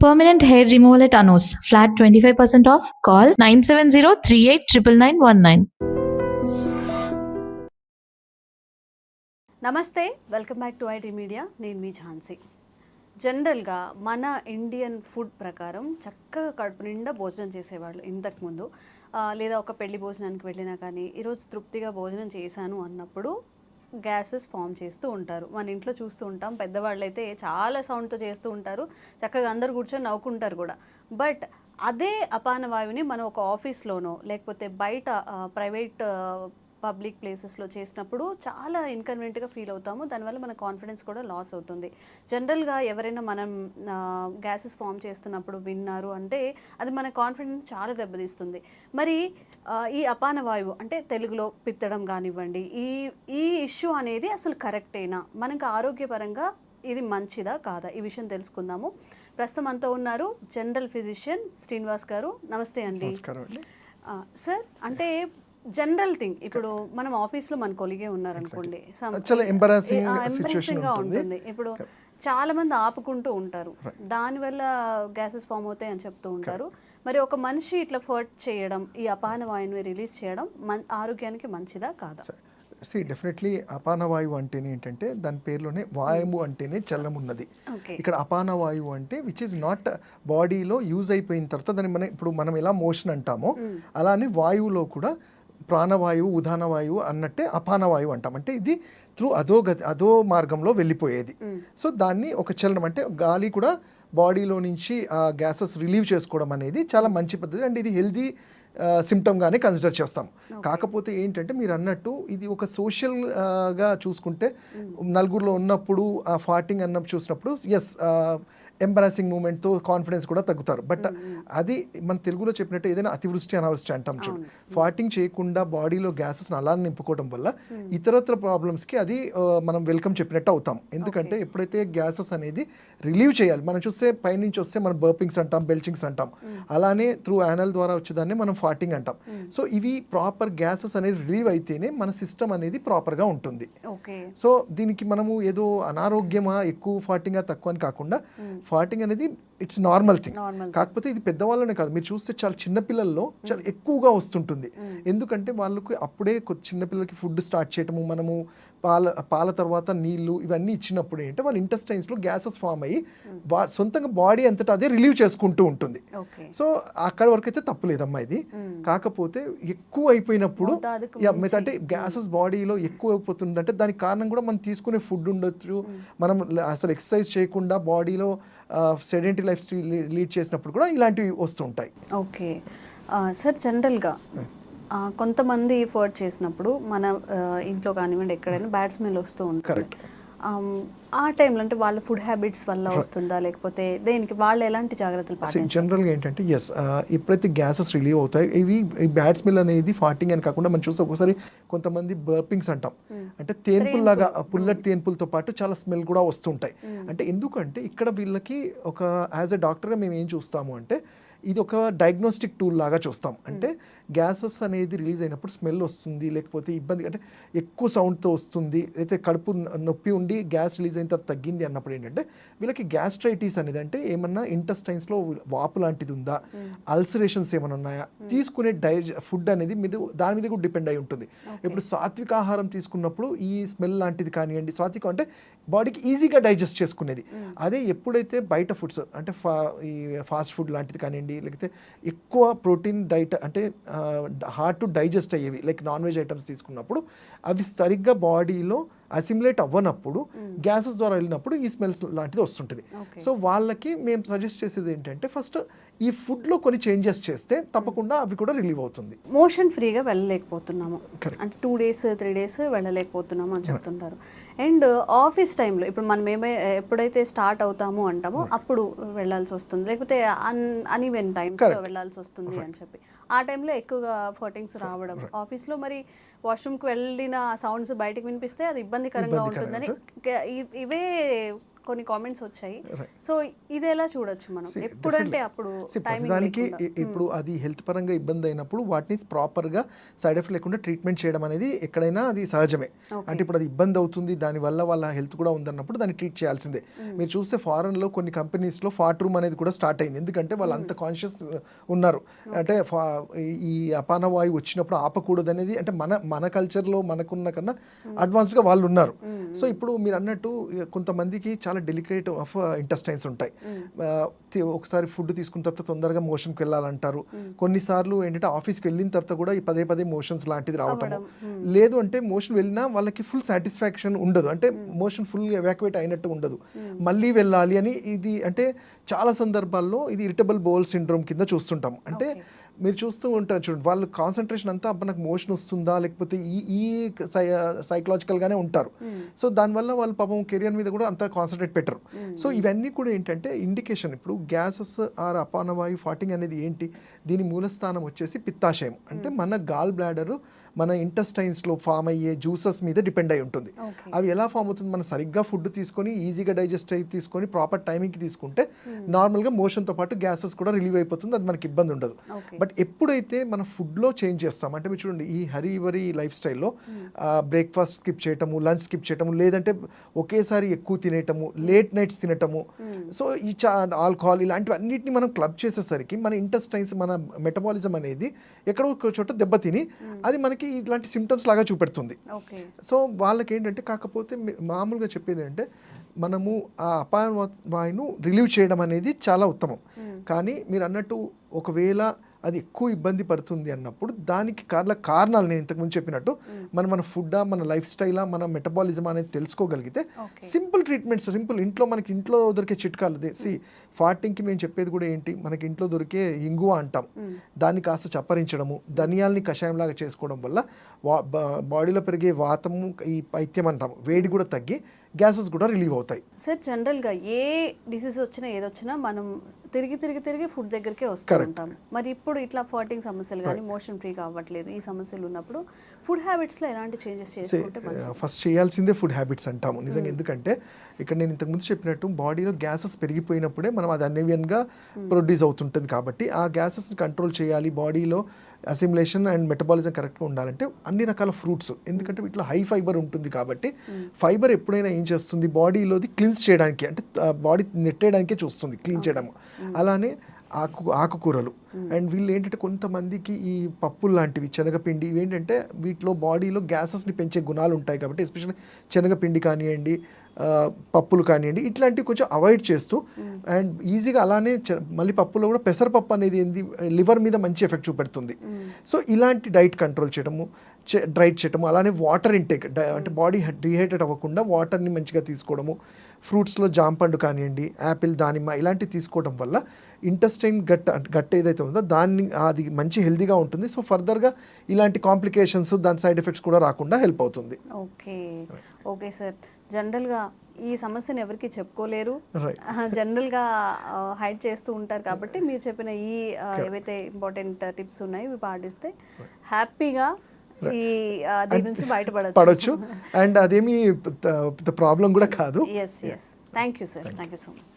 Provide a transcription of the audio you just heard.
Permanent hair removal at Anus. Flat 25% off. Call 970-389919. నమస్తే, welcome back to IT media. నేను మీ ఝాన్సీ. జనరల్గా మన Indian food ప్రకారం చక్కగా కడుపు నిండా భోజనం చేసేవాళ్ళు ఇంతకుముందు. లేదా ఒక పెళ్లి భోజనానికి వెళ్ళినా కానీ ఈరోజు తృప్తిగా భోజనం చేశాను అన్నప్పుడు గ్యాసెస్ ఫామ్ చేస్తూ ఉంటారు. మన ఇంట్లో చూస్తూ ఉంటాం, పెద్దవాళ్ళు అయితే చాలా సౌండ్తో చేస్తూ ఉంటారు, చక్కగా అందరు కూర్చొని నవ్వుకుంటారు కూడా. బట్ అదే అపాన వాయువుని మనం ఒక ఆఫీస్లోనో లేకపోతే బయట ప్రైవేట్ పబ్లిక్ ప్లేసెస్లో చేసినప్పుడు చాలా ఇన్కన్వీనియంట్గా ఫీల్ అవుతాము. దానివల్ల మన కాన్ఫిడెన్స్ కూడా లాస్ అవుతుంది. జనరల్గా ఎవరైనా మనం గ్యాసెస్ ఫామ్ చేస్తున్నప్పుడు విన్నారు అంటే అది మన కాన్ఫిడెన్స్ చాలా దెబ్బతీస్తుంది. మరి ఈ అపాన వాయువు అంటే తెలుగులో పిత్తడం కానివ్వండి, ఈ ఇష్యూ అనేది అసలు కరెక్టేనా, మనకు ఆరోగ్యపరంగా ఇది మంచిదా కాదా, ఈ విషయం తెలుసుకుందాము. ప్రస్తుతం అంతా ఉన్నారు జనరల్ ఫిజిషియన్ శ్రీనివాస్ గారు. నమస్తే అండి. సార్, అంటే జనరల్ థింగ్, ఇప్పుడు మనం ఆఫీస్లో మన కొలిగే ఉన్నారనుకోండి, ఎంబరాసింగ్గా ఉంటుంది. ఇప్పుడు చాలా మంది ఆపుకుంటూ ఉంటారు, దానివల్ల గ్యాసెస్ ఫామ్ అవుతాయి అని చెప్తూ ఉంటారు. మరి ఒక మనిషి ఇట్లా ఫర్ట్ చేయడం, ఈ అపాన వాయువుని రిలీజ్ చేయడం ఆరోగ్యానికి మంచిదా కాదా? డెఫినెట్లీ అపాన వాయువు అంటేనే ఏంటంటే దాని పేరులోనే వాయువు అంటేనే చలనం ఉన్నది. ఇక్కడ అపాన వాయువు అంటే విచ్ ఇస్ నాట్ బాడీలో యూజ్ అయిపోయిన తర్వాత దాన్ని ఇప్పుడు మనం ఎలా మోషన్ అంటామో అలానే వాయువులో కూడా ప్రాణవాయువు ఉదాన వాయువు అన్నట్టే అపాన వాయువు అంటాం. అంటే ఇది త్రూ అదో మార్గంలో వెళ్ళిపోయేది. సో దాన్ని ఒక చలనం అంటే గాలి కూడా బాడీలో నుంచి ఆ గ్యాసెస్ రిలీవ్ చేసుకోవడం అనేది చాలా మంచి పద్ధతి అండ్ ఇది హెల్దీ సిమ్టమ్గానే కన్సిడర్ చేస్తాం. కాకపోతే ఏంటంటే మీరు అన్నట్టు ఇది ఒక సోషల్గా చూసుకుంటే నలుగురిలో ఉన్నప్పుడు ఆ ఫార్టింగ్ అన్నప్పుడు చూసినప్పుడు ఎస్ ఎంబరాసింగ్ మూమెంట్తో కాన్ఫిడెన్స్ కూడా తగ్గుతారు. బట్ అది మన తెలుగులో చెప్పినట్టు ఏదైనా అతివృష్టి అనావృష్టి అంటాం చూడు, ఫార్టింగ్ చేయకుండా బాడీలో గ్యాసెస్ అలా నింపుకోవడం వల్ల ఇతరత్ర ప్రాబ్లమ్స్కి అది మనం వెల్కమ్ చెప్పినట్టు అవుతాం. ఎందుకంటే ఎప్పుడైతే గ్యాసెస్ అనేది రిలీవ్ చేయాలి, మనం చూస్తే పైనుంచి వస్తే మనం బర్పింగ్స్ అంటాం, బెల్చింగ్స్ అంటాం, అలానే త్రూ యానల్ ద్వారా వచ్చేదాన్ని మనం ఫార్టింగ్ అంటాం. సో ఇవి ప్రాపర్ గ్యాసెస్ అనేది రిలీవ్ అయితేనే మన సిస్టమ్ అనేది ప్రాపర్గా ఉంటుంది. సో దీనికి మనము ఏదో అనారోగ్యమా ఎక్కువ ఫార్టింగా తక్కువ అని కాకుండా ఫార్టింగ్ అనేది ఇట్స్ నార్మల్ థింగ్. కాకపోతే ఇది పెద్దవాళ్ళనే కాదు, మీరు చూస్తే చాలా చిన్నపిల్లల్లో చాలా ఎక్కువగా వస్తుంటుంది. ఎందుకంటే వాళ్ళకి అప్పుడే చిన్నపిల్లలకి ఫుడ్ స్టార్ట్ చేయటము, మనము పాల తర్వాత నీళ్లు ఇవన్నీ ఇచ్చినప్పుడు ఏంటంటే వాళ్ళ ఇంటెస్టైన్స్లో గ్యాసెస్ ఫామ్ అయ్యి సొంతంగా బాడీ అంతటా అదే రిలీవ్ చేసుకుంటూ ఉంటుంది. సో అక్కడ వరకు అయితే తప్పులేదమ్మా ఇది. కాకపోతే ఎక్కువ అయిపోయినప్పుడు అంటే గ్యాసెస్ బాడీలో ఎక్కువ అయిపోతుంది అంటే దానికి కారణం కూడా మనం తీసుకునే ఫుడ్ ఉండొచ్చు, మనం అసలు ఎక్సర్సైజ్ చేయకుండా బాడీలో సెడెంటరీ లైఫ్ స్టైల్ లీడ్ చేసినప్పుడు కూడా ఇలాంటివి వస్తుంటాయి. ఓకే సార్, జనరల్గా కొంతమంది ఫర్ట్ చేసినప్పుడు మన ఇంట్లో కానివ్వండి ఎక్కడైనా బ్యాడ్ స్మెల్ వస్తూ ఉంటుంది. ఆ టైంలో అంటే వాళ్ళ ఫుడ్ హ్యాబిట్స్ వల్ల వస్తుందా లేకపోతే దేనికి వాళ్ళు ఎలాంటి జాగ్రత్తలు పాటించాలి? జనరల్గా ఏంటంటే ఎస్, ఎప్పుడైతే గ్యాసెస్ రిలీవ్ అవుతాయి ఇవి బ్యాడ్ స్మెల్ అనేది ఫార్టింగ్ అని కాకుండా మనం చూస్తే ఒకసారి కొంతమంది బర్పింగ్స్ అంటాం, అంటే తేన్పుల్లాగా పుల్లటి తేన్పులతో పాటు చాలా స్మెల్ కూడా వస్తుంటాయి. అంటే ఎందుకంటే ఇక్కడ వీళ్ళకి ఒక యాజ్ ఎ డాక్టర్గా మేము ఏం చూస్తాము అంటే ఇది ఒక డయాగ్నోస్టిక్ టూల్ లాగా చూస్తాం. అంటే గ్యాసెస్ అనేది రిలీజ్ అయినప్పుడు స్మెల్ వస్తుంది, లేకపోతే ఇబ్బంది అంటే ఎక్కువ సౌండ్తో వస్తుంది, అయితే కడుపు నొప్పి ఉండి గ్యాస్ రిలీజ్ అయిన తర్వాత తగ్గింది అన్నప్పుడు ఏంటంటే వీళ్ళకి గ్యాస్ట్రైటిస్ అనేది అంటే ఏమన్నా ఇంటెస్టైన్స్లో వాపు లాంటిది ఉందా, అల్సరేషన్స్ ఏమైనా ఉన్నాయా, తీసుకునే ఫుడ్ అనేది దాని మీద కూడా డిపెండ్ అయి ఉంటుంది. ఇప్పుడు సాత్విక ఆహారం తీసుకున్నప్పుడు ఈ స్మెల్ లాంటిది కానివ్వండి, సాత్వికం అంటే బాడీకి ఈజీగా డైజెస్ట్ చేసుకునేది. అదే ఎప్పుడైతే బయట ఫుడ్స్ అంటే ఈ ఫాస్ట్ ఫుడ్ లాంటిది కానివ్వండి, లేకపోతే ఎక్కువ ప్రోటీన్ డైట్ అంటే హార్డ్ టు డైజెస్ట్ అయ్యేవి లైక్ నాన్ వెజ్ ఐటమ్స్ తీసుకున్నప్పుడు అవి సరిగ్గా బాడీలో అసిమ్యులేట్ అవ్వనప్పుడు గ్యాసెస్ ద్వారా వెళ్ళినప్పుడు ఈ స్మెల్స్ లాంటిది వస్తుంటుంది. సో వాళ్ళకి మేము సజెస్ట్ చేసేది ఏంటంటే ఫస్ట్ ఈ ఫుడ్లో కొన్ని చేంజెస్ చేస్తే తప్పకుండా అవి కూడా రిలీవ్ అవుతుంది. మోషన్ ఫ్రీగా వెళ్ళలేకపోతున్నాము అంటే 2 days 3 days వెళ్ళలేకపోతున్నాము అని చెప్తుంటారు. అండ్ ఆఫీస్ టైంలో ఇప్పుడు మనం ఎప్పుడైతే స్టార్ట్ అవుతామో అంటామో అప్పుడు వెళ్ళాల్సి వస్తుంది, లేకపోతే అన్ఈవెన్ టైమ్స్లో వెళ్ళాల్సి వస్తుంది అని చెప్పి ఆ టైంలో ఎక్కువగా ఫర్టింగ్స్ రావడం, ఆఫీస్లో మరి వాష్రూమ్కి వెళ్ళిన సౌండ్స్ బయటకు వినిపిస్తే అది ఇబ్బందికరంగా ఉంటుందని ఇవే కొన్ని కామెంట్స్ వచ్చాయి. Right. సో ఇది ఎలా చూడొచ్చు మనం? See, ఎప్పుడంటే అప్పుడు టైమింగ్ దానికి లేకుండా. ఇప్పుడు అది హెల్త్ పరంగా ఇబ్బంది అయినప్పుడు వాటిని ప్రాపర్గా సైడ్ ఎఫెక్ట్ లేకుండా ట్రీట్మెంట్ చేయడం అనేది ఎక్కడైనా అది సహజమే. అంటే ఇప్పుడు అది ఇబ్బంది అవుతుంది, దానివల్ల వాళ్ళ హెల్త్ కూడా ఉందన్నప్పుడు దాన్ని ట్రీట్ చేయాల్సిందే. మీరు చూస్తే ఫారెన్లో కొన్ని కంపెనీస్లో ఫాట్ రూమ్ అనేది కూడా స్టార్ట్ అయింది, ఎందుకంటే వాళ్ళు అంత కాన్షియస్ ఉన్నారు. అంటే ఈ అపాన వాయువు వచ్చినప్పుడు ఆపకూడదు అనేది, అంటే మన కల్చర్లో మనకున్న కన్నా అడ్వాన్స్డ్గా వాళ్ళు ఉన్నారు. సో ఇప్పుడు మీరు అన్నట్టు కొంతమందికి చాలా డెలికేట్ ఆఫ్ ఇంటెస్టైన్స్ ఉంటాయి. ఒకసారి ఫుడ్ తీసుకున్న తర్వాత తొందరగా మోషన్కి వెళ్ళాలంటారు. కొన్నిసార్లు ఏంటంటే ఆఫీస్కి వెళ్ళిన తర్వాత కూడా ఈ పదే మోషన్స్ లాంటిది రావటము, లేదు అంటే మోషన్ వెళ్ళినా వాళ్ళకి ఫుల్ సాటిస్ఫాక్షన్ ఉండదు, అంటే మోషన్ ఫుల్ ఎవాక్యువేట్ అయినట్టు ఉండదు, మళ్ళీ వెళ్ళాలి అని. ఇది అంటే చాలా సందర్భాల్లో ఇది ఇరిటబుల్ బౌల్ సిండ్రోమ్ కింద చూస్తుంటాం. అంటే మీరు చూస్తూ ఉంటారు చూడండి, వాళ్ళు కాన్సన్ట్రేషన్ అంతా అబ్బా నాకు మోషన్ వస్తుందా లేకపోతే ఈ సైకలాజికల్గానే ఉంటారు. సో దానివల్ల వాళ్ళు పాపం కెరియర్ మీద కూడా అంత కాన్సన్ట్రేట్ పెట్టరు. సో ఇవన్నీ కూడా ఏంటంటే ఇండికేషన్. ఇప్పుడు గ్యాసెస్ ఆర్ అపానవాయు ఫాటింగ్ అనేది ఏంటి, దీని మూలస్థానం వచ్చేసి పిత్తాశయం. అంటే మన గాల్ బ్లాడరు మన ఇంటెస్టైన్స్లో ఫామ్ అయ్యే జ్యూసెస్ మీద డిపెండ్ అయి ఉంటుంది. అవి ఎలా ఫామ్ అవుతుంది, మనం సరిగ్గా ఫుడ్ తీసుకొని ఈజీగా డైజెస్ట్ అయ్యి తీసుకొని ప్రాపర్ టైమింగ్కి తీసుకుంటే నార్మల్గా మోషన్తో పాటు గ్యాసెస్ కూడా రిలీవ్ అయిపోతుంది, అది మనకి ఇబ్బంది ఉండదు. బట్ ఎప్పుడైతే మన ఫుడ్లో చేంజ్ చేస్తాం, అంటే మీరు చూడండి ఈ హరీవరీ లైఫ్ స్టైల్లో బ్రేక్ఫాస్ట్ స్కిప్ చేయటము, లంచ్ స్కిప్ చేయటము, లేదంటే ఒకేసారి ఎక్కువ తినేయటము, లేట్ నైట్స్ తినటము, సో ఈ ఆల్కహాల్ ఇలాంటివన్నిటిని మనం క్లబ్ చేసేసరికి మన ఇంటెస్టైన్స్, మన మెటబాలిజం అనేది ఎక్కడో ఒక చోట దెబ్బతిని అది మనకి ఇలాంటి సిమ్టమ్స్ లాగా చూపెడుతుంది. సో వాళ్ళకి ఏంటంటే, కాకపోతే మామూలుగా చెప్పేది అంటే మనము ఆ అపాన వాయువును రిలీవ్ చేయడం అనేది చాలా ఉత్తమం. కానీ మీరు అన్నట్టు ఒకవేళ అది ఎక్కువ ఇబ్బంది పడుతుంది అన్నప్పుడు దానికి కారణాలు నేను ఇంతకుముందు చెప్పినట్టు మన ఫుడ్డా, మన లైఫ్ స్టైలా, మన మెటబాలిజం అనేది తెలుసుకోగలిగితే సింపుల్ ట్రీట్మెంట్స్, సింపుల్ ఇంట్లో దొరికే చిట్కాలు. ఫాటింగ్కి మేము చెప్పేది కూడా ఏంటి, మనకి ఇంట్లో దొరికే ఇంగువ అంటాం, దాన్ని కాస్త చప్పరించడము, ధనియాల్ని కషాయంలాగా చేసుకోవడం వల్ల బాడీలో పెరిగే వాతము, ఈ పైత్యం అంటాం, వేడి కూడా తగ్గి గ్యాసెస్ కూడా రిలీవ్ అవుతాయి. సార్ జనరల్గా ఏ డిసీజ్ వచ్చినా ఏదొచ్చినా మనం తిరిగి ఫుడ్ దగ్గరికే వస్తూ ఉంటాం. మరి ఇప్పుడు ఇట్లా ఫాటింగ్ సమస్యలు కానీ మోషన్ ఫ్రీ కావట్లేదు, ఈ సమస్యలు ఉన్నప్పుడు ఫుడ్ హ్యాబిట్స్లో ఎలాంటి చేంజెస్ చేసుకుంటే ఫస్ట్ చేయాల్సిందే ఫుడ్ హ్యాబిట్స్ అంటాము నిజంగా. ఎందుకంటే ఇక్కడ నేను ఇంతకుముందు చెప్పినట్టు బాడీలో గ్యాసెస్ పెరిగిపోయినప్పుడే మనం అది అనేవియన్గా ప్రొడ్యూస్ అవుతుంటుంది. కాబట్టి ఆ గ్యాసెస్ని కంట్రోల్ చేయాలి, బాడీలో అసిమిలేషన్ అండ్ మెటబాలిజం కరెక్ట్గా ఉండాలంటే అన్ని రకాల ఫ్రూట్స్, ఎందుకంటే వీటిలో హై ఫైబర్ ఉంటుంది. కాబట్టి ఫైబర్ ఎప్పుడైనా ఏం చేస్తుంది, బాడీలోది క్లీన్స్ చేయడానికి, అంటే బాడీ నెట్టేయడానికే చూస్తుంది, క్లీన్ చేయడం. అలానే ఆకుకూరలు అండ్ వీళ్ళు ఏంటంటే కొంతమందికి ఈ పప్పులు లాంటివి, శనగపిండి, ఇవేంటంటే వీటిలో బాడీలో గ్యాసెస్ని పెంచే గుణాలు ఉంటాయి. కాబట్టి ఎస్పెషల్లీ శనగపిండి కానివ్వండి, పప్పులు కానివ్వండి, ఇట్లాంటివి కొంచెం అవాయిడ్ చేస్తూ అండ్ ఈజీగా అలానే మళ్ళీ పప్పులో కూడా పెసరపప్పు అనేది ఏంది లివర్ మీద మంచి ఎఫెక్ట్ చూపెడుతుంది. సో ఇలాంటి డైట్ కంట్రోల్ చేయడము, డైట్ చేయడము, అలానే వాటర్ ఇంటేక్, అంటే బాడీ డిహైడ్రేట్ అవ్వకుండా వాటర్ని మంచిగా తీసుకోవడము, ఫ్రూట్స్లో జాంపండు కానివ్వండి, యాపిల్, దానిమ్మ ఇలాంటివి తీసుకోవడం వల్ల ఇంటెస్టైన్ గట్ ఏదైతే ఉందో దాన్ని అది మంచి హెల్దీగా ఉంటుంది. సో ఫర్దర్గా ఇలాంటి కాంప్లికేషన్స్, దాని సైడ్ ఎఫెక్ట్స్ కూడా రాకుండా హెల్ప్ అవుతుంది. ఓకే సార్, జనరల్గా ఈ సమస్యను ఎవరికి చెప్పుకోలేరు, జనరల్గా హైడ్ చేస్తూ ఉంటారు. కాబట్టి మీరు చెప్పిన ఈ ఏవైతే ఇంపార్టెంట్ టిప్స్ ఉన్నాయో ఇవి పాటిస్తే హ్యాపీగా దీని నుంచి బయటపడచ్చు అండ్ అదేమి ప్రాబ్లం కూడా కాదు. Yes thank you sir, thank you so much.